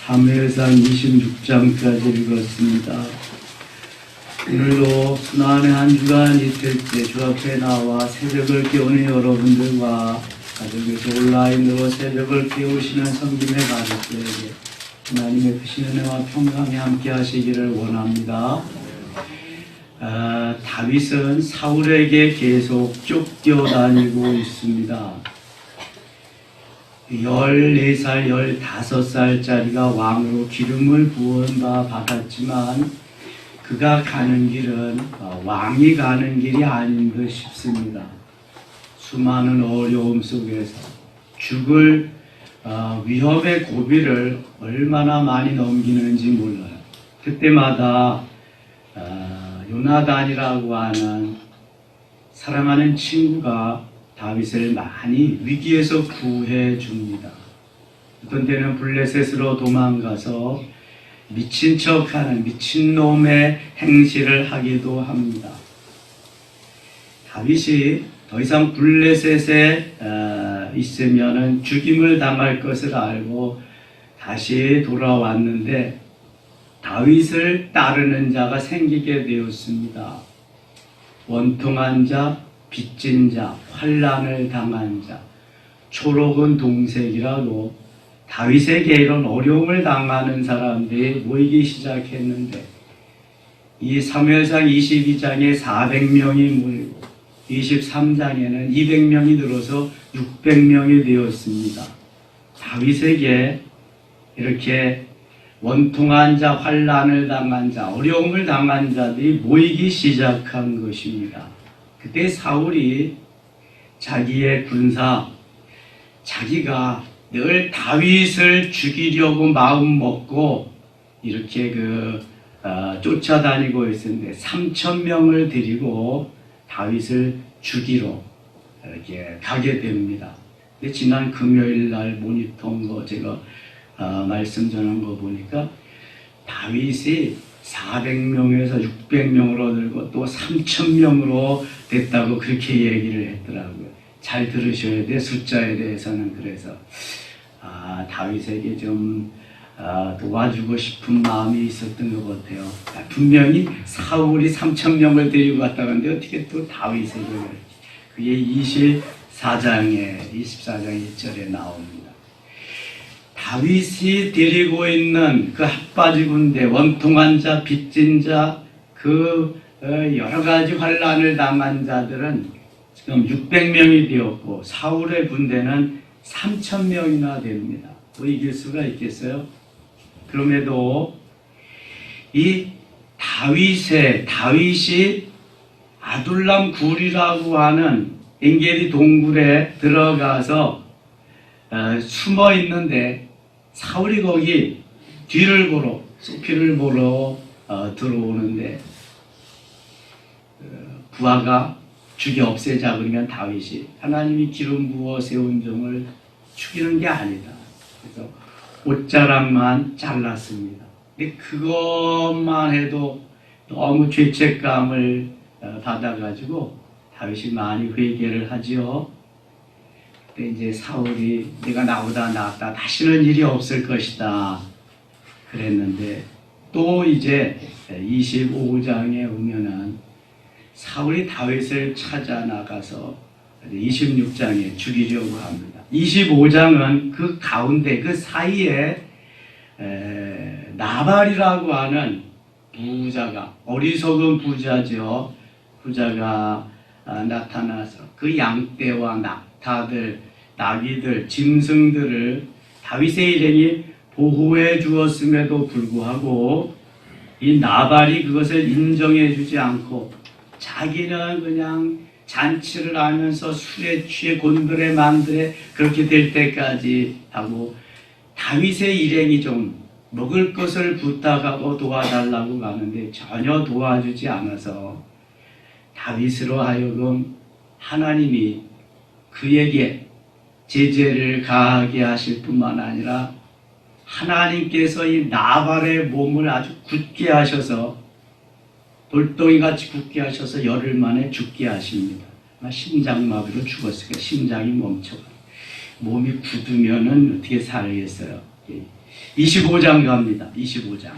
사무엘상 26장까지 읽었습니다. 오늘도 순환의 한 주간 이틀 때 주 앞에 나와 새벽을 깨우는 여러분들과 가족에서 온라인으로 새벽을 깨우시는 성김의 가족들에게 하나님의 크신 은혜와 평강이 함께 하시기를 원합니다. 다윗은 사울에게 계속 쫓겨다니고 있습니다. 14살, 15살짜리가 왕으로 기름을 부은 바 받았지만 그가 가는 길은 왕이 가는 길이 아닌 듯 싶습니다. 수많은 어려움 속에서 죽을 위험의 고비를 얼마나 많이 넘기는지 몰라요. 그때마다 요나단이라고 하는 사랑하는 친구가 다윗을 많이 위기에서 구해 줍니다. 어떤 때는 블레셋으로 도망가서 미친 척하는 미친놈의 행실을 하기도 합니다. 다윗이 더 이상 블레셋에 있으면 죽임을 당할 것을 알고 다시 돌아왔는데 다윗을 따르는 자가 생기게 되었습니다. 원통한 자, 빚진 자, 환난을 당한 자, 초록은 동색이라고 다윗에게 이런 어려움을 당하는 사람들이 모이기 시작했는데 이 사무엘상 22장에 400명이 모이고 23장에는 200명이 늘어서 600명이 되었습니다. 다윗에게 이렇게 원통한 자, 환난을 당한 자, 어려움을 당한 자들이 모이기 시작한 것입니다. 그때 사울이 자기의 군사, 자기가 늘 다윗을 죽이려고 마음 먹고 이렇게 쫓아다니고 있었는데 3,000명을 데리고 다윗을 죽이러 이렇게 가게 됩니다. 근데 지난 금요일 날 모니터인 거 제가 말씀 전한 거 보니까 다윗이 400명에서 600명으로 늘고 또 3,000명으로 됐다고 그렇게 얘기를 했더라고요. 잘 들으셔야 돼. 숫자에 대해서는. 그래서 다윗에게 좀 도와주고 싶은 마음이 있었던 것 같아요. 분명히 사울이 3,000명을 데리고 갔다 갔는데 어떻게 또 다윗에게 그게 24장 1절에 나옵니다. 다윗이 데리고 있는 그 핫바지 군대, 원통한 자, 빚진 자, 여러 가지 환난을 당한 자들은 지금 600명이 되었고 사울의 군대는 3,000명이나 됩니다. 뭐 이길 수가 있겠어요? 그럼에도 이 다윗이 아둘람 굴이라고 하는 엔게디 동굴에 들어가서 숨어 있는데 사울이 거기 뒤를 보러 소피를 보러 들어오는데 부하가 죽여 없애자 그러면 다윗이 하나님이 기름 부어 세운 종을 죽이는 게 아니다. 그래서 옷자락만 잘랐습니다. 근데 그것만 해도 너무 죄책감을 받아가지고 다윗이 많이 회개를 하지요. 그때 이제 사울이 내가 나보다 낫다. 다시는 일이 없을 것이다. 그랬는데 또 이제 25장에 오면은 사울이 다윗을 찾아 나가서 26장에 죽이려고 합니다. 25장은 그 가운데 그 사이에 나발이라고 하는 부자가 어리석은 부자죠. 부자가 나타나서 그 양떼와 낙타들, 나귀들, 짐승들을 다윗의 일행이 보호해 주었음에도 불구하고 이 나발이 그것을 인정해 주지 않고 자기는 그냥 잔치를 하면서 술에 취해 곤드레 만드레 그렇게 될 때까지 하고 다윗의 일행이 좀 먹을 것을 부탁하고 도와달라고 가는데 전혀 도와주지 않아서 다윗으로 하여금 하나님이 그에게 제재를 가하게 하실 뿐만 아니라 하나님께서 이 나발의 몸을 아주 굳게 하셔서 돌덩이같이 굳게 하셔서 열흘 만에 죽게 하십니다. 심장마비로 죽었으니까 심장이 멈춰가 몸이 굳으면은 어떻게 살겠어요? 25장 갑니다. 25장.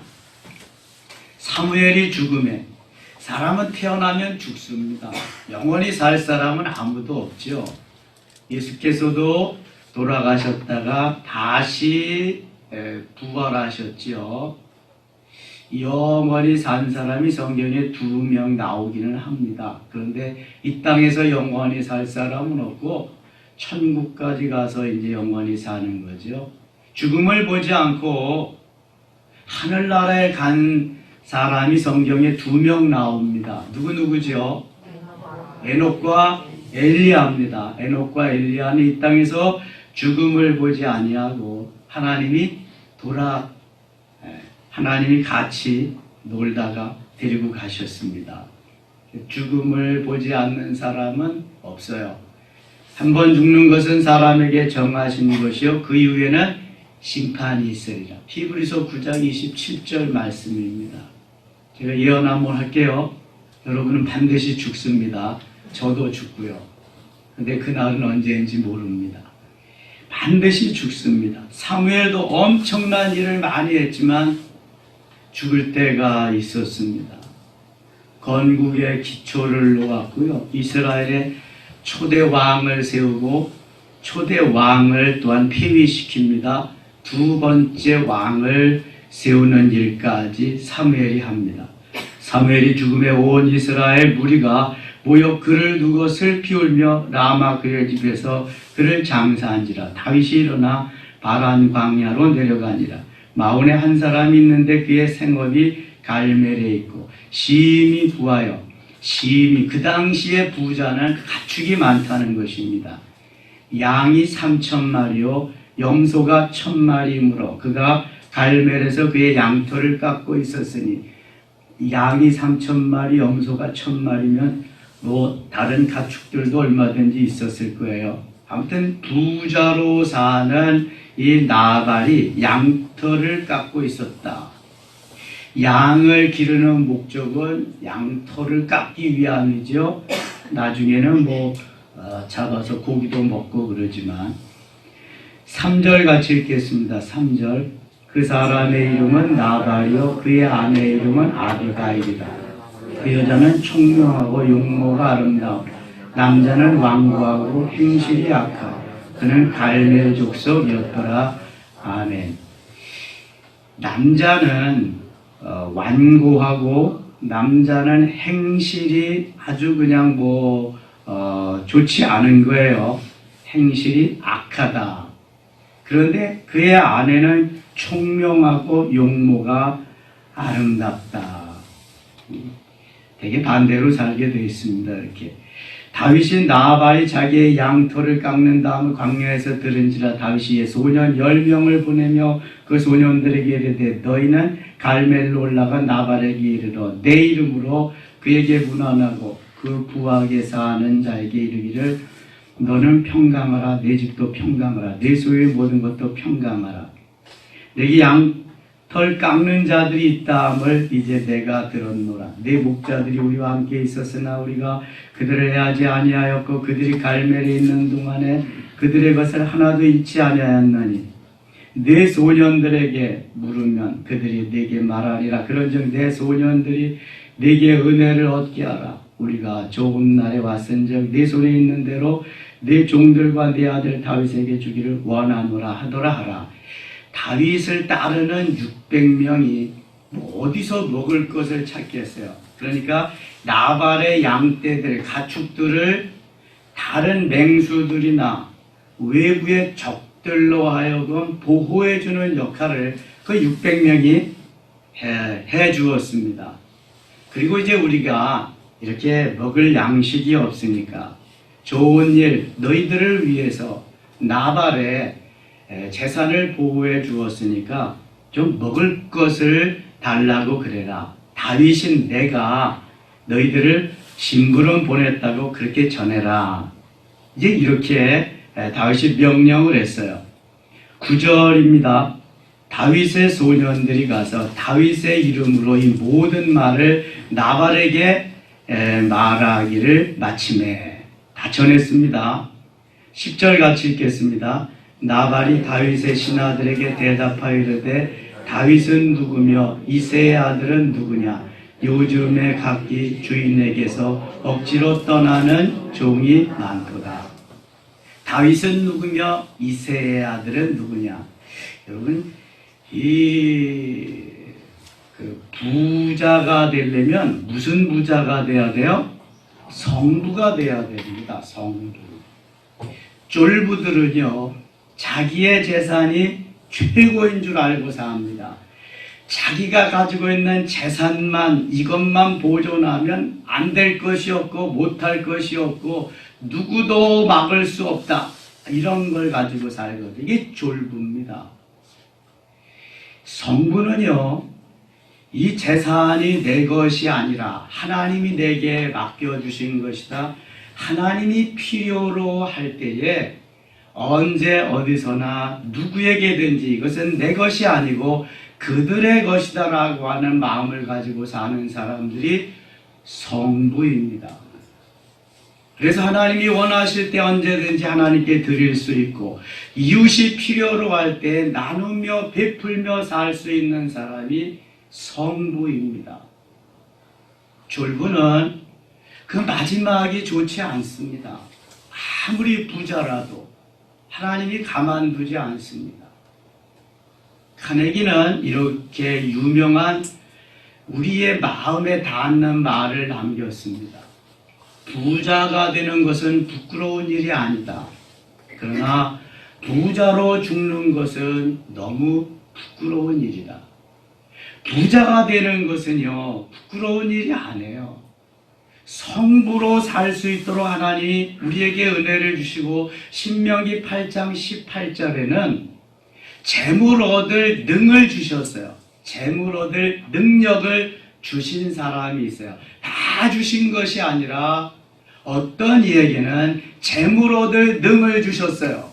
사무엘이 죽음에 사람은 태어나면 죽습니다. 영원히 살 사람은 아무도 없죠. 예수께서도 돌아가셨다가 다시 부활하셨지요. 영원히 산 사람이 성경에 2명 나오기는 합니다. 그런데 이 땅에서 영원히 살 사람은 없고 천국까지 가서 이제 영원히 사는 거죠. 죽음을 보지 않고 하늘나라에 간 사람이 성경에 2명 나옵니다. 누구죠? 에녹과 엘리야입니다. 에녹과 엘리야는 이 땅에서 죽음을 보지 아니하고 하나님이 같이 놀다가 데리고 가셨습니다. 죽음을 보지 않는 사람은 없어요. 한 번 죽는 것은 사람에게 정하신 것이요 그 이후에는 심판이 있으리라. 히브리서 9장 27절 말씀입니다. 제가 예언 한번 할게요. 여러분은 반드시 죽습니다. 저도 죽고요. 근데 그날은 언제인지 모릅니다. 반드시 죽습니다. 사무엘도 엄청난 일을 많이 했지만 죽을 때가 있었습니다. 건국의 기초를 놓았고요. 이스라엘의 초대 왕을 세우고 초대 왕을 또한 폐위시킵니다. 2번째 왕을 세우는 일까지 사무엘이 합니다. 사무엘이 죽음에 온 이스라엘 무리가 모여 그를 두고 슬피 울며 라마 그의 집에서 그를 장사한지라. 다윗이 일어나 바란 광야로 내려가니라. 마온에 한 사람이 있는데 그의 생업이 갈멜에 있고 심히 부하여 심히 그 당시에 부자는 가축이 많다는 것입니다. 양이 3,000마리요 염소가 1,000마리이므로 그가 갈멜에서 그의 양털을 깎고 있었으니 양이 3,000마리 염소가 1,000마리면 뭐 다른 가축들도 얼마든지 있었을 거예요. 아무튼 부자로 사는 이 나발이 양털을 깎고 있었다. 양을 기르는 목적은 양털을 깎기 위함이죠. 나중에는 뭐 잡아서 고기도 먹고 그러지만 3절 같이 읽겠습니다. 3절 그 사람의 이름은 나발이요 그의 아내의 이름은 아비가일이다. 그 여자는 총명하고 용모가 아름다워 남자는 완고하고 행실이 악하고 그는 갈멜 족속이었더라. 아멘. 남자는 완고하고 남자는 행실이 아주 그냥 좋지 않은 거예요. 행실이 악하다. 그런데 그의 아내는 총명하고 용모가 아름답다. 되게 반대로 살게 되어 있습니다. 이렇게 다윗이 나발이 자기의 양털을 깎는 다음에 광야에서 들은지라. 다윗이 소년 10명을 보내며 그 소년들에게 이르되 너희는 갈멜로 올라가 나발에게 이르러 내 이름으로 그에게 문안하고 그 부하게 사는 자에게 이르기를 너는 평강하라. 내 집도 평강하라. 내 소유의 모든 것도 평강하라. 내게 양털 깎는 자들이 있다함을 이제 내가 들었노라. 내 목자들이 우리와 함께 있었으나 우리가 그들을 해하지 아니하였고 그들이 갈멜에 있는 동안에 그들의 것을 하나도 잃지 아니하였나니 내 소년들에게 물으면 그들이 내게 말하리라. 그런즉 내 소년들이 내게 은혜를 얻게 하라. 우리가 좋은 날에 왔은즉 내 손에 있는 대로 내 종들과 내 아들 다윗에게 주기를 원하노라 하더라 하라. 다윗을 따르는 600명이 어디서 먹을 것을 찾겠어요. 그러니까 나발의 양떼들, 가축들을 다른 맹수들이나 외부의 적들로 하여금 보호해주는 역할을 그 600명이 해 주었습니다. 그리고 이제 우리가 이렇게 먹을 양식이 없으니까 좋은 일, 너희들을 위해서 나발의 재산을 보호해 주었으니까 좀 먹을 것을 달라고 그래라. 다윗인 내가 너희들을 심부름 보냈다고 그렇게 전해라. 이제 이렇게 다윗이 명령을 했어요. 9절입니다. 다윗의 소년들이 가서 다윗의 이름으로 이 모든 말을 나발에게 말하기를 마침에 다 전했습니다. 10절 같이 읽겠습니다. 나발이 다윗의 신하들에게 대답하여 이르되 다윗은 누구며 이새의 아들은 누구냐? 요즘에 각기 주인에게서 억지로 떠나는 종이 많도다. 다윗은 누구며 이새의 아들은 누구냐? 여러분, 부자가 되려면 무슨 부자가 돼야 돼요? 성부가 돼야 됩니다. 성부. 쫄부들은요, 자기의 재산이 최고인 줄 알고 삽니다. 자기가 가지고 있는 재산만, 이것만 보존하면 안 될 것이 없고 못할 것이 없고 누구도 막을 수 없다. 이런 걸 가지고 살거든요. 이게 쫄부입니다. 성부는요, 이 재산이 내 것이 아니라 하나님이 내게 맡겨주신 것이다. 하나님이 필요로 할 때에 언제 어디서나 누구에게든지 이것은 내 것이 아니고 그들의 것이다 라고 하는 마음을 가지고 사는 사람들이 성부입니다. 그래서 하나님이 원하실 때 언제든지 하나님께 드릴 수 있고 이웃이 필요로 할 때 나누며 베풀며 살 수 있는 사람이 성부입니다. 졸부는 그 마지막이 좋지 않습니다. 아무리 부자라도 하나님이 가만두지 않습니다. 카네기는 이렇게 유명한 우리의 마음에 닿는 말을 남겼습니다. 부자가 되는 것은 부끄러운 일이 아니다. 그러나 부자로 죽는 것은 너무 부끄러운 일이다. 부자가 되는 것은요, 부끄러운 일이 아니에요. 성부로 살 수 있도록 하나님이 우리에게 은혜를 주시고 신명기 8장 18절에는 재물 얻을 능을 주셨어요. 재물 얻을 능력을 주신 사람이 있어요. 다 주신 것이 아니라 어떤 이에게는 재물 얻을 능을 주셨어요.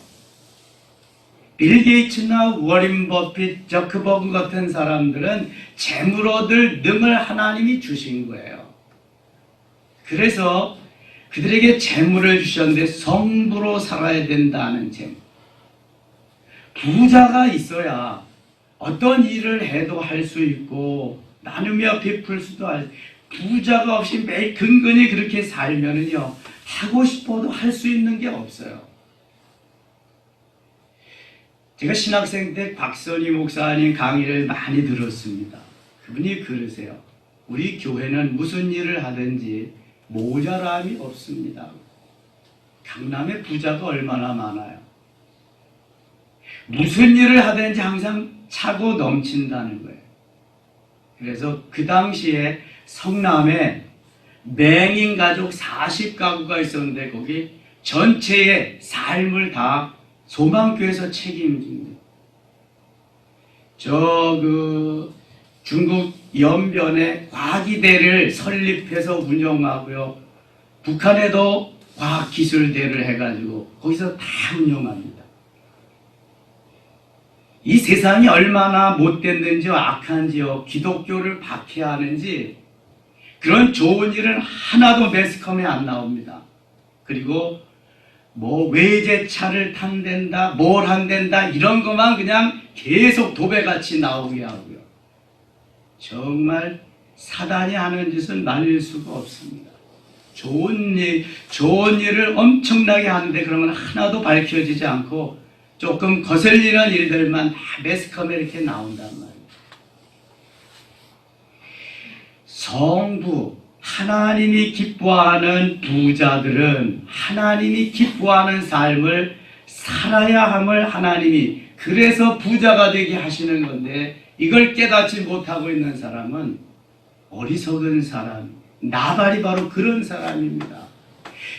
빌 게이츠나 워린 버핏, 저크버그 같은 사람들은 재물 얻을 능을 하나님이 주신 거예요. 그래서 그들에게 재물을 주셨는데 성부로 살아야 된다는 재물. 부자가 있어야 어떤 일을 해도 할 수 있고 나누며 베풀 수도 할. 부자가 없이 매일 근근히 그렇게 살면은요, 하고 싶어도 할 수 있는 게 없어요. 제가 신학생 때 곽선희 목사님 강의를 많이 들었습니다. 그분이 그러세요. 우리 교회는 무슨 일을 하든지 모자람이 없습니다. 강남에 부자가 얼마나 많아요. 무슨 일을 하든지 항상 차고 넘친다는 거예요. 그래서 그 당시에 성남에 맹인 가족 40가구가 있었는데 거기 전체의 삶을 다 소망교회에서 책임집니다. 중국 연변에 과기대를 설립해서 운영하고요. 북한에도 과학기술대를 해가지고 거기서 다 운영합니다. 이 세상이 얼마나 못됐는지요, 악한지요, 기독교를 박해하는지 그런 좋은 일은 하나도 매스컴에 안 나옵니다. 그리고 뭐 외제차를 탄댄다, 뭘 한댄다 이런 것만 그냥 계속 도배같이 나오게 하고요. 정말 사단이 하는 짓은 말릴 수가 없습니다. 좋은 일을 엄청나게 하는데 그런 건 하나도 밝혀지지 않고 조금 거슬리는 일들만 다 매스컴에 이렇게 나온단 말이에요. 성부, 하나님이 기뻐하는 부자들은 하나님이 기뻐하는 삶을 살아야 함을 하나님이 그래서 부자가 되게 하시는 건데 이걸 깨닫지 못하고 있는 사람은 어리석은 사람, 나발이 바로 그런 사람입니다.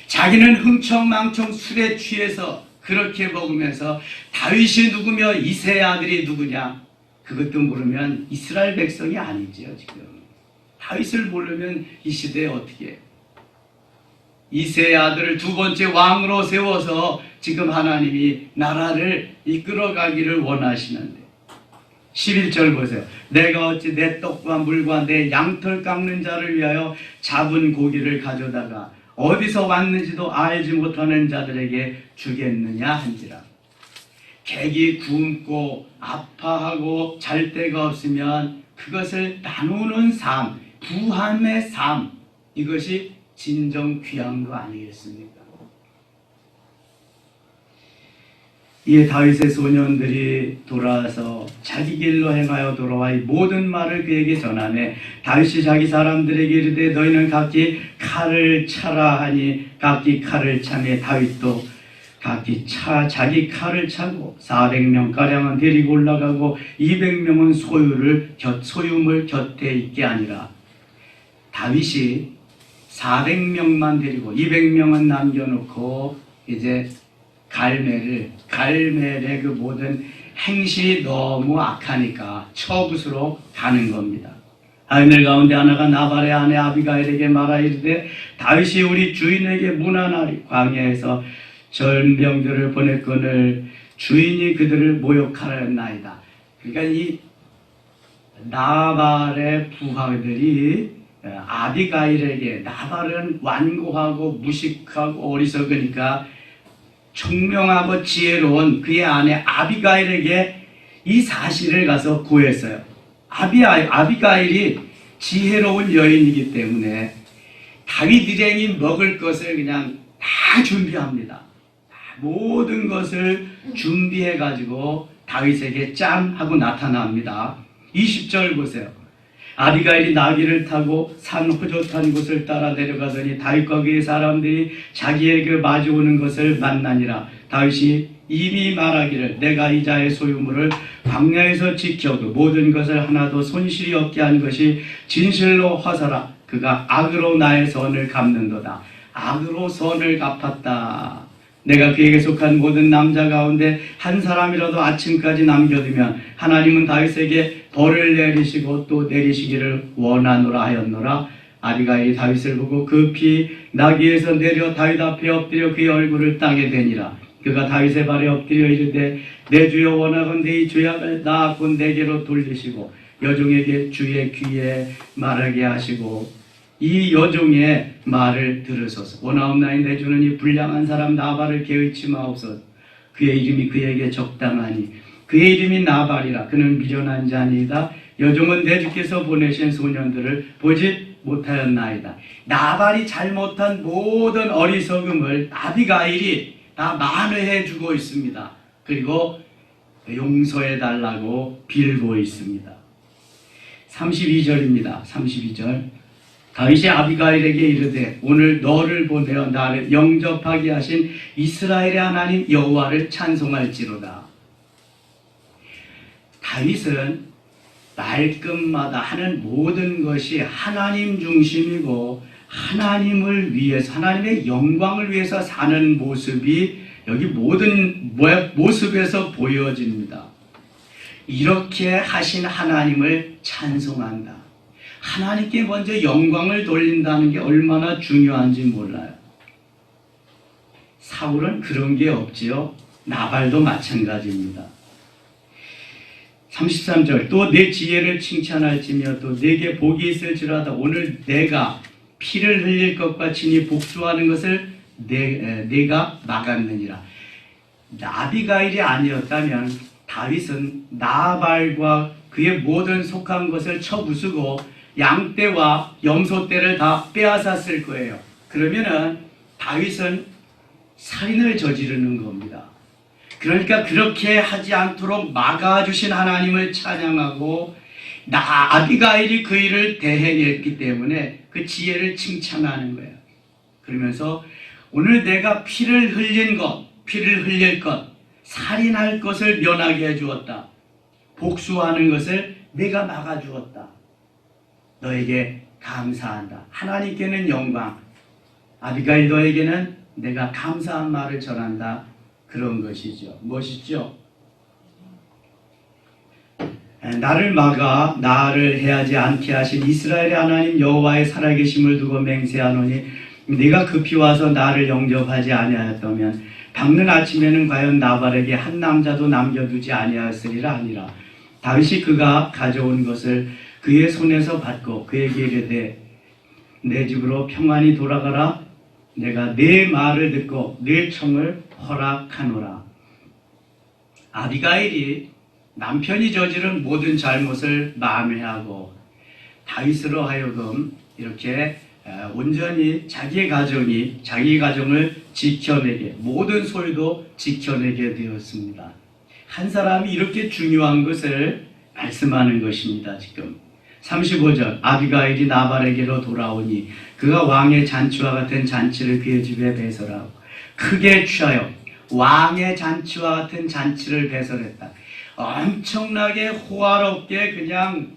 자기는 흥청망청 술에 취해서 그렇게 먹으면서 다윗이 누구며 이새의 아들이 누구냐 그것도 모르면 이스라엘 백성이 아니지요. 지금 다윗을 모르면 이 시대에 어떻게 해요? 이새의 아들을 두 번째 왕으로 세워서 지금 하나님이 나라를 이끌어가기를 원하시는데 11절 보세요. 내가 어찌 내 떡과 물과 내 양털 깎는 자를 위하여 잡은 고기를 가져다가 어디서 왔는지도 알지 못하는 자들에게 주겠느냐 한지라. 객이 굶고 아파하고 잘 데가 없으면 그것을 나누는 삶, 부함의 삶, 이것이 진정 귀한 거 아니겠습니까? 이에 다윗의 소년들이 돌아와서 자기 길로 행하여 돌아와 이 모든 말을 그에게 전하매 다윗이 자기 사람들에게 이르되 너희는 각기 칼을 차라 하니 각기 칼을 차매 다윗도 각기 자기 칼을 차고 400명가량은 데리고 올라가고 200명은 소유물 곁에 있게 하니라. 다윗이 400명만 데리고 200명은 남겨놓고 이제 갈멜의 그 모든 행실이 너무 악하니까 처붓으로 가는 겁니다. 아이들 가운데 하나가 나발의 아내 아비가일에게 말하 이르되 다윗이 우리 주인에게 문안하리 광야에서 전병들을 보냈거늘 주인이 그들을 모욕하였나이다. 그러니까 이 나발의 부하들이 아비가일에게, 나발은 완고하고 무식하고 어리석으니까 총명하고 지혜로운 그의 아내 아비가일에게 이 사실을 가서 고했어요. 아비가일이 지혜로운 여인이기 때문에 다윗 일행이 먹을 것을 그냥 다 준비합니다. 모든 것을 준비해 가지고 다윗에게 짠 하고 나타납니다. 20절 보세요. 아비가일이 나귀를 타고 산 호젓한 곳을 따라 내려가더니 다윗과 그의 사람들이 자기에게 마주오는 것을 만나니라. 다윗이 이미 말하기를 내가 이자의 소유물을 광야에서 지켜 그 모든 것을 하나도 손실이 없게 한 것이 진실로 화사라. 그가 악으로 나의 선을 갚는도다. 악으로 선을 갚았다. 내가 그에게 속한 모든 남자 가운데 한 사람이라도 아침까지 남겨두면 하나님은 다윗에게 벌을 내리시고 또 내리시기를 원하노라 하였노라. 아비가일이 다윗을 보고 급히 나귀에서 내려 다윗 앞에 엎드려 그의 얼굴을 땅에 대니라. 그가 다윗의 발에 엎드려 이르되 내 주여 원하건대 이 죄악을 나곧 내게로 돌리시고 여종에게 주의 귀에 말하게 하시고 이 여종의 말을 들으소서. 원하옵나니 내 주는 이 불량한 사람 나발을 개의치 마옵소서. 그의 이름이 그에게 적당하니 그의 이름이 나발이라. 그는 미련한 자니이다. 여종은 내 주께서 보내신 소년들을 보지 못하였나이다. 나발이 잘못한 모든 어리석음을 아비가일이 다 만회해 주고 있습니다. 그리고 용서해 달라고 빌고 있습니다. 32절입니다. 32절. 다윗이 아비가일에게 이르되 오늘 너를 보내어 나를 영접하게 하신 이스라엘의 하나님 여호와를 찬송할지로다. 다윗은 말끝마다 하는 모든 것이 하나님 중심이고 하나님을 위해서, 하나님의 영광을 위해서 사는 모습이 여기 모든 모습에서 보여집니다. 이렇게 하신 하나님을 찬송한다. 하나님께 먼저 영광을 돌린다는 게 얼마나 중요한지 몰라요. 사울은 그런 게 없지요. 나발도 마찬가지입니다. 33절. 또 내 지혜를 칭찬할지며 또 내게 복이 있을지라도 오늘 내가 피를 흘릴 것과 친히 복수하는 것을 내가 막았느니라. 아비가일이 아니었다면 다윗은 나발과 그의 모든 속한 것을 쳐부수고 양떼와 염소떼를 다 빼앗았을 거예요. 그러면은 다윗은 살인을 저지르는 겁니다. 그러니까 그렇게 하지 않도록 막아주신 하나님을 찬양하고 아비가일이 그 일을 대행했기 때문에 그 지혜를 칭찬하는 거예요. 그러면서 오늘 내가 피를 흘릴 것, 살인할 것을 면하게 해주었다. 복수하는 것을 내가 막아주었다. 너에게 감사한다. 하나님께는 영광, 아비가일 너에게는 내가 감사한 말을 전한다. 그런 것이죠. 무엇이죠? 나를 막아 나를 해하지 않게 하신 이스라엘의 하나님 여호와의 살아계심을 두고 맹세하노니 네가 급히 와서 나를 영접하지 아니하였다면 밝는 아침에는 과연 나발에게 한 남자도 남겨두지 아니하였으리라 하니라. 다윗이 그가 가져온 것을 그의 손에서 받고 그에게 이르되 내 집으로 평안히 돌아가라. 내가 네 말을 듣고 네 청을 허락하노라. 아비가일이 남편이 저지른 모든 잘못을 만회하고 다윗으로 하여금 이렇게 온전히 자기 가정을 지켜내게, 모든 소유도 지켜내게 되었습니다. 한 사람이 이렇게 중요한 것을 말씀하는 것입니다. 지금 35절, 아비가일이 나발에게로 돌아오니 그가 왕의 잔치와 같은 잔치를 그의 집에 배설하고 크게 취하여 왕의 잔치와 같은 잔치를 배설했다. 엄청나게 호화롭게 그냥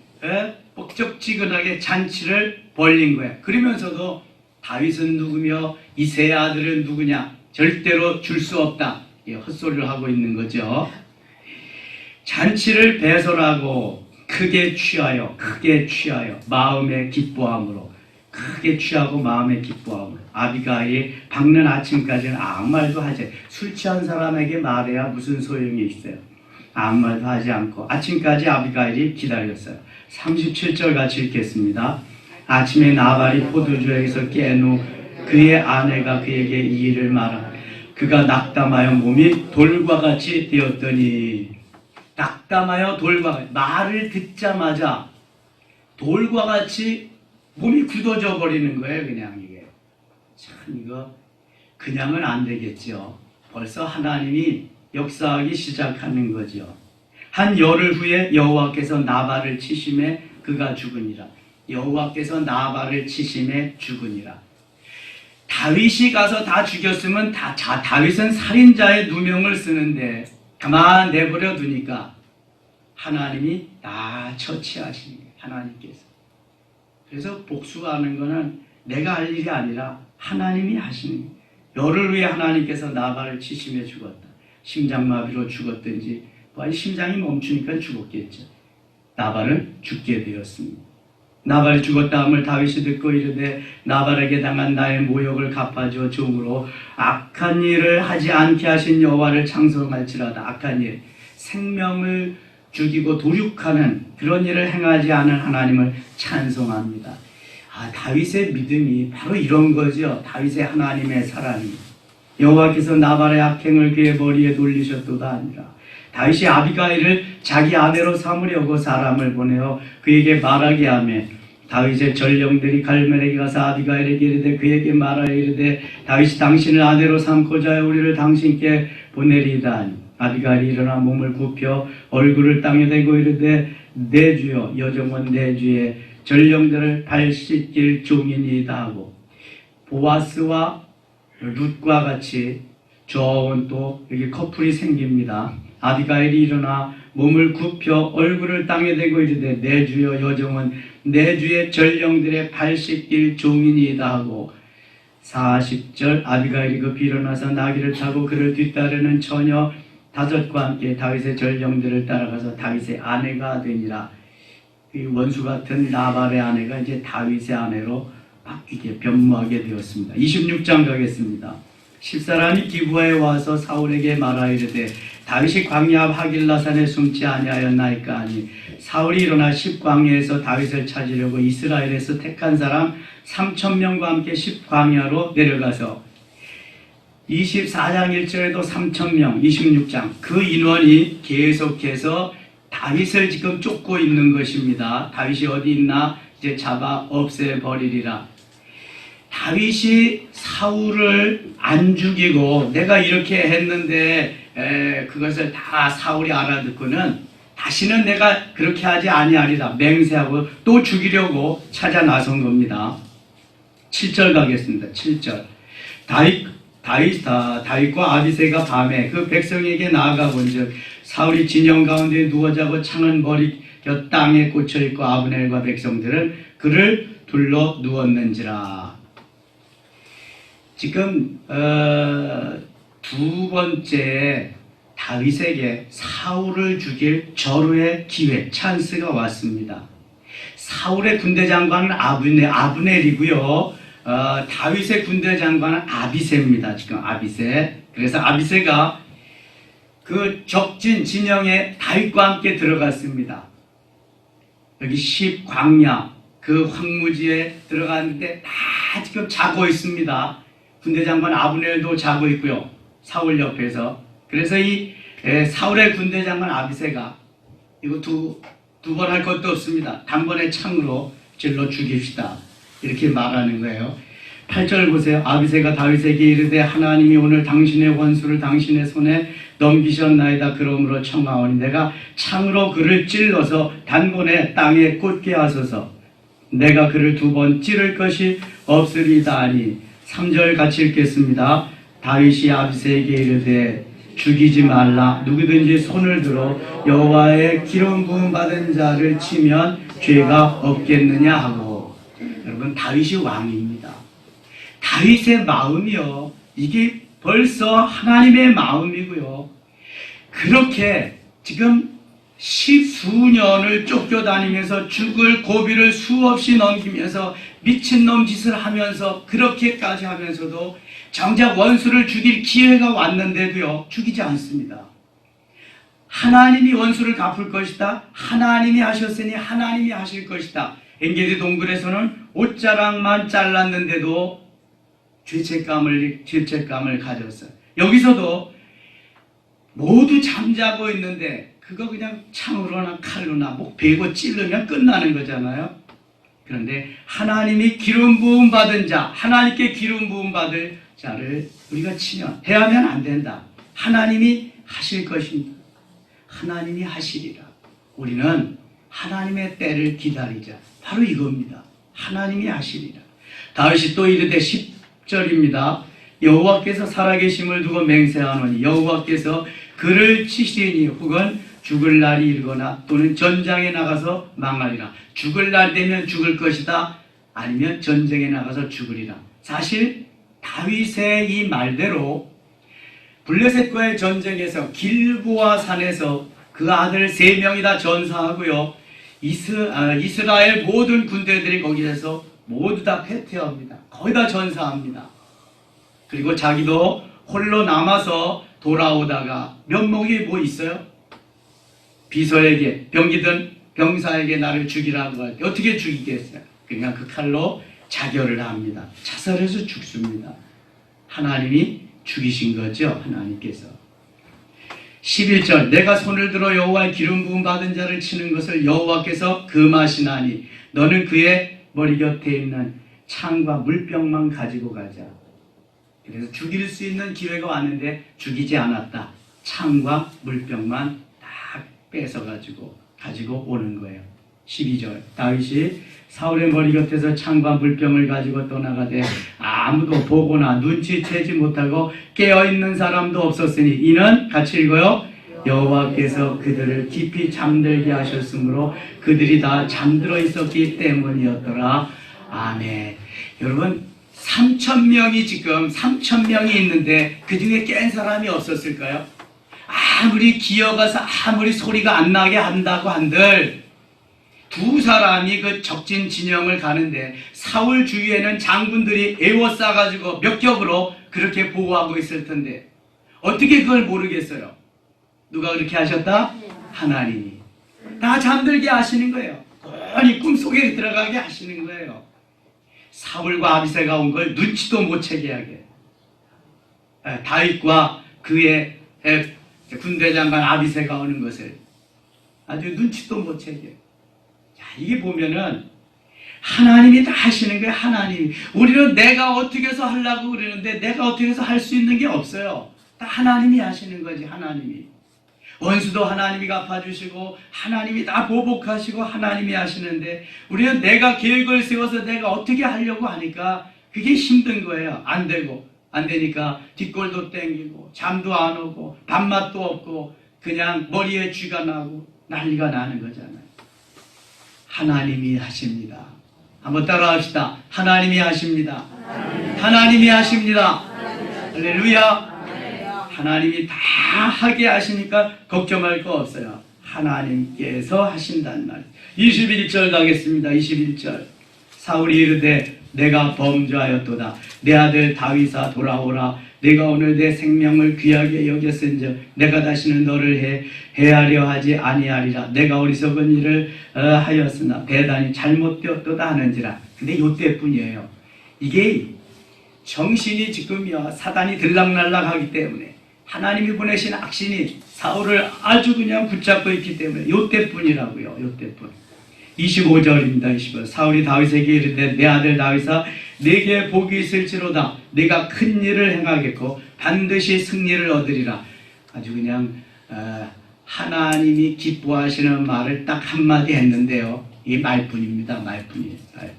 뻑적지근하게 잔치를 벌린 거야. 그러면서도 다윗은 누구며 이새의 아들은 누구냐? 절대로 줄 수 없다. 헛소리를 하고 있는 거죠. 잔치를 배설하고 크게 취하여 마음의 기뻐함으로, 크게 취하고 마음의 기뻐함으로. 아비가일이 밝는 아침까지는 아무 말도 하지, 술 취한 사람에게 말해야 무슨 소용이 있어요. 아무 말도 하지 않고 아침까지 아비가일이 기다렸어요. 37절 같이 읽겠습니다. 아침에 나발이 포도주에서 깬 후 그의 아내가 그에게 이 일을 말하고 그가 낙담하여 몸이 돌과 같이 되었더니, 낙담하여 돌과 같이, 말을 듣자마자 돌과 같이 몸이 굳어져 버리는 거예요. 그냥 이게 참, 이거 그냥은 안 되겠죠. 벌써 하나님이 역사하기 시작하는 거죠. 한 열흘 후에 여호와께서 나발을 치심에 그가 죽으니라. 여호와께서 나발을 치심에 죽으니라. 다윗이 가서 다 죽였으면 다윗은 살인자의 누명을 쓰는데 가만 내버려 두니까 하나님이 다 처치하시는 거예요. 하나님께서. 그래서 복수하는 거는 내가 할 일이 아니라 하나님이 하시는 거예요. 열흘 후에 하나님께서 나발을 치심에 죽었다. 심장마비로 죽었든지, 심장이 멈추니까 죽었겠죠. 나발은 죽게 되었습니다. 나발이 죽었다함을 다윗이 듣고 이르되 나발에게 당한 나의 모욕을 갚아줘 종으로 악한 일을 하지 않게 하신 여호와를 찬송할지라다. 악한 일, 생명을 죽이고 도륙하는 그런 일을 행하지 않은 하나님을 찬송합니다. 다윗의 믿음이 바로 이런 거죠. 다윗의 하나님의 사랑이. 여호와께서 나발의 악행을 그의 머리에 돌리셨도다 아니라, 다윗이 아비가일을 자기 아내로 삼으려고 사람을 보내어 그에게 말하게 하며, 다윗의 전령들이 갈멜에게 가서 아비가일에게 이르되 그에게 말하여 이르되 다윗이 당신을 아내로 삼고자 하여 우리를 당신께 보내리이다. 아비가일이 일어나 몸을 굽혀 얼굴을 땅에 대고 이르되 내 주여, 여종은 내 주의 전령들을 발 씻길 종이니이다 하고, 보아스와 룻과 같이 좋은 또 여기 커플이 생깁니다. 아비가일이 일어나 몸을 굽혀 얼굴을 땅에 대고 이르되 내 주여, 여종은 내 주의 전령들의 발 씻길 종이니이다 하고, 40절, 아비가일이 급히 일어나서 나귀를 타고 그를 뒤따르는 처녀 5과 함께 다윗의 전령들을 따라가서 다윗의 아내가 되니라. 이 원수 같은 나발의 아내가 이제 다윗의 아내로 바뀌게, 변모하게 되었습니다. 26장 가겠습니다. 10사람이 기브아에 와서 사울에게 말하이르되 다윗이 광야 하길라산에 숨지 아니하였나이까 하니, 사울이 일어나 10광야에서 다윗을 찾으려고 이스라엘에서 택한 사람 3,000명과 함께 10광야로 내려가서, 24장 1절에도 3,000명, 26장 그 인원이 계속해서 다윗을 지금 쫓고 있는 것입니다. 다윗이 어디 있나 이제 잡아 없애버리리라. 다윗이 사울을 안 죽이고 내가 이렇게 했는데 그것을 다 사울이 알아듣고는 다시는 내가 그렇게 하지 아니하리라 맹세하고 또 죽이려고 찾아 나선 겁니다. 7절 가겠습니다. 7절. 다윗과 아비새가 밤에 그 백성에게 나아가 본즉 사울이 진영 가운데 누워 자고 창은 머리 곁 땅에 꽂혀 있고 아브넬과 백성들은 그를 둘러 누웠는지라. 지금 두 번째 다윗에게 사울을 죽일 절호의 기회, 찬스가 왔습니다. 사울의 군대 장관은 아브넬이고요. 다윗의 군대 장관은 아비새입니다. 지금 아비새. 그래서 아비새가 그 적진 진영에 다윗과 함께 들어갔습니다. 여기 10광야 그 황무지에 들어갔는데 다 지금 자고 있습니다. 군대 장관 아브넬도 자고 있고요. 사울 옆에서. 그래서 이 사울의 군대 장관 아비새가 이거 두 번 할 것도 없습니다. 단번에 창으로 찔러 죽입시다. 이렇게 말하는 거예요. 8절 보세요. 아비새가 다윗에게 이르되 하나님이 오늘 당신의 원수를 당신의 손에 넘기셨나이다. 그러므로 청하오니 내가 창으로 그를 찔러서 단번에 땅에 꽂게 하소서. 내가 그를 2번 찌를 것이 없으리다 하니. 3절 같이 읽겠습니다. 다윗이 아비새에게 이르되 죽이지 말라. 누구든지 손을 들어 여호와의 기름 부음 받은 자를 치면 죄가 없겠느냐 하고. 여러분, 다윗이 왕입니다. 다윗의 마음이요, 이게 벌써 하나님의 마음이고요. 그렇게 지금 10수년을 쫓겨다니면서 죽을 고비를 수없이 넘기면서 미친놈 짓을 하면서 그렇게까지 하면서도 정작 원수를 죽일 기회가 왔는데도요, 죽이지 않습니다. 하나님이 원수를 갚을 것이다. 하나님이 하셨으니 하나님이 하실 것이다. 엔게디 동굴에서는 옷자락만 잘랐는데도 죄책감을 가졌어요. 여기서도 모두 잠자고 있는데 그거 그냥 창으로나 칼로나 목 베고 찔르면 끝나는 거잖아요. 그런데 하나님이 기름 부음 받은 자, 하나님께 기름 부음 받을 자를 우리가 치면 해하면 안 된다. 하나님이 하실 것입니다. 하나님이 하시리라. 우리는 하나님의 때를 기다리자. 바로 이겁니다. 하나님이 하시리라. 다윗이 또 이르되 10절입니다. 여호와께서 살아계심을 두고 맹세하노니 여호와께서 그를 치시리니 혹은 죽을 날이 일거나 또는 전장에 나가서 망하리라. 죽을 날 되면 죽을 것이다. 아니면 전쟁에 나가서 죽으리라. 사실 다윗의 이 말대로 블레셋과의 전쟁에서 길보아 산에서 그 아들 3명이 다 전사하고요. 이스라엘 모든 군대들이 거기에서 모두 다 패퇴합니다. 거의 다 전사합니다. 그리고 자기도 홀로 남아서 돌아오다가 면목이 뭐 있어요? 비서에게, 병기든 병사에게 나를 죽이라고 할 때 어떻게 죽이겠어요? 그냥 그 칼로 자결을 합니다. 자살해서 죽습니다. 하나님이 죽이신 거죠. 하나님께서. 11절 내가 손을 들어 여호와의 기름 부음 받은 자를 치는 것을 여호와께서 금하시나니 너는 그의 머리 곁에 있는 창과 물병만 가지고 가자. 그래서 죽일 수 있는 기회가 왔는데 죽이지 않았다. 창과 물병만 다 뺏어가지고 가지고 오는 거예요. 12절 다윗이 사울의 머리 곁에서 창과 물병을 가지고 떠나가되 아무도 보거나 눈치채지 못하고 깨어있는 사람도 없었으니 이는 같이 읽어요. 여호와께서 그들을 깊이 잠들게 하셨으므로 그들이 다 잠들어 있었기 때문이었더라. 아멘. 여러분 3,000명이 지금 3,000명이 있는데 그 중에 깬 사람이 없었을까요? 아무리 기어가서 아무리 소리가 안 나게 한다고 한들 2사람이 그 적진 진영을 가는데 사울 주위에는 장군들이 에워싸가지고 몇 겹으로 그렇게 보호하고 있을 텐데 어떻게 그걸 모르겠어요? 누가 그렇게 하셨다? 하나님이. 다 잠들게 하시는 거예요. 뻔히 꿈속에 들어가게 하시는 거예요. 사울과 아비새가 온 걸 눈치도 못 채게 하게. 다윗과 그의 군대 장관 아비새가 오는 것을 아주 눈치도 못 채게. 자, 이게 보면은 하나님이 다 하시는 거예요. 하나님이. 우리는 내가 어떻게 해서 하려고 그러는데 내가 어떻게 해서 할 수 있는 게 없어요. 다 하나님이 하시는 거지. 하나님이. 원수도 하나님이 갚아주시고 하나님이 다 보복하시고 하나님이 하시는데 우리는 내가 계획을 세워서 내가 어떻게 하려고 하니까 그게 힘든 거예요. 안 되고 안 되니까 뒷골도 땡기고 잠도 안 오고 밥맛도 없고 그냥 머리에 쥐가 나고 난리가 나는 거잖아요. 하나님이 하십니다. 한번 따라합시다. 하나님이 하십니다. 하나님이 하십니다. 할렐루야. 하나님이 다 하게 하시니까 걱정할 거 없어요. 하나님께서 하신단 말이에요. 21절 가겠습니다. 21절 사울이 이르되 내가 범죄하였도다. 내 아들 다윗아 돌아오라. 내가 오늘 내 생명을 귀하게 여겼은즉 내가 다시는 너를 해하려 하지 아니하리라. 내가 어리석은 일을 하였으나 대단히 잘못되었도다 하는지라. 근데 요때뿐이에요. 이게 정신이 지금요 사단이 들락날락하기 때문에 하나님이 보내신 악신이 사울을 아주 그냥 붙잡고 있기 때문에 요때뿐이라고요. 요때뿐. 25절입니다. 25절. 사울이 다윗에게 이르되 내 아들 다윗아 내게 복이 있을지로다. 내가 큰 일을 행하겠고 반드시 승리를 얻으리라. 아주 그냥 하나님이 기뻐하시는 말을 딱 한마디 했는데요. 이 말뿐입니다. 말뿐이에요. 말뿐.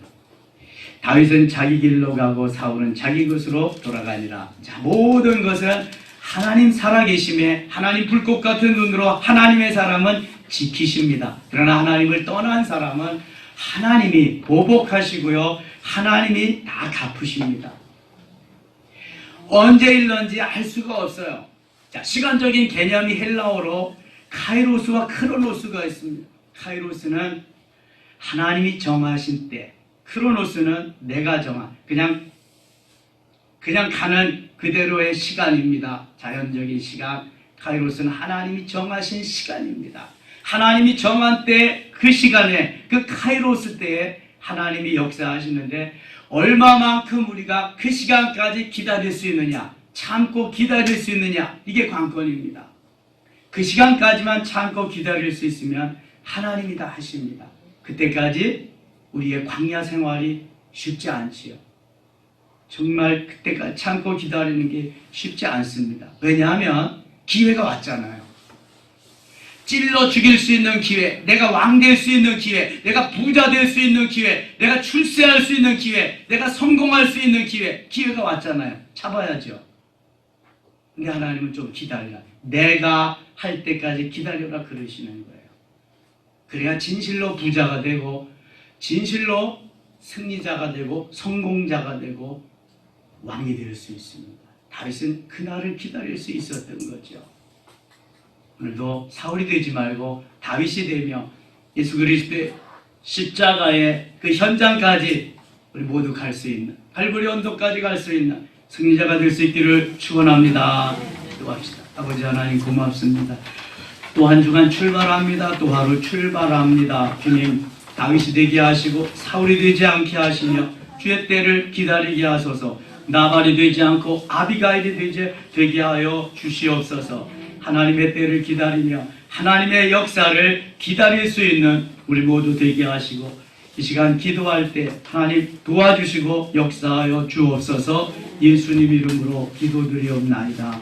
다윗은 자기 길로 가고 사울은 자기 것으로 돌아가니라. 자, 모든 것은 하나님 살아계심에 하나님 불꽃 같은 눈으로 하나님의 사람은 지키십니다. 그러나 하나님을 떠난 사람은 하나님이 보복하시고요. 하나님이 다 갚으십니다. 언제 일런지 알 수가 없어요. 자, 시간적인 개념이 헬라어로 카이로스와 크로노스가 있습니다. 카이로스는 하나님이 정하신 때, 크로노스는 내가 정한 그냥 가는 그대로의 시간입니다. 자연적인 시간. 카이로스는 하나님이 정하신 시간입니다. 하나님이 정한 때 그 시간에 그 카이로스 때에 하나님이 역사하시는데 얼마만큼 우리가 그 시간까지 기다릴 수 있느냐, 참고 기다릴 수 있느냐, 이게 관건입니다. 그 시간까지만 참고 기다릴 수 있으면 하나님이 다 하십니다. 그때까지 우리의 광야 생활이 쉽지 않지요. 정말 그때까지 참고 기다리는 게 쉽지 않습니다. 왜냐하면 기회가 왔잖아요. 찔러 죽일 수 있는 기회, 내가 왕 될 수 있는 기회, 내가 부자 될 수 있는 기회, 내가 출세할 수 있는 기회, 내가 성공할 수 있는 기회가 왔잖아요. 잡아야죠. 근데 하나님은 좀 기다리라. 내가 할 때까지 기다려라 그러시는 거예요. 그래야 진실로 부자가 되고 진실로 승리자가 되고 성공자가 되고 왕이 될 수 있습니다. 다윗은 그날을 기다릴 수 있었던 거죠. 오늘도 사울이 되지 말고 다윗이 되며 예수 그리스도의 십자가의 그 현장까지 우리 모두 갈 수 있는, 갈보리 언덕까지 갈 수 있는 승리자가 될 수 있기를 축원합니다. 기도합시다. 아버지 하나님 고맙습니다. 또 한 주간 출발합니다. 또 하루 출발합니다. 주님, 다윗이 되게 하시고 사울이 되지 않게 하시며 주의 때를 기다리게 하소서. 나발이 되지 않고 아비가일이 되게 하여 주시옵소서. 하나님의 때를 기다리며 하나님의 역사를 기다릴 수 있는 우리 모두 되게 하시고 이 시간 기도할 때 하나님 도와주시고 역사하여 주옵소서. 예수님 이름으로 기도드리옵나이다.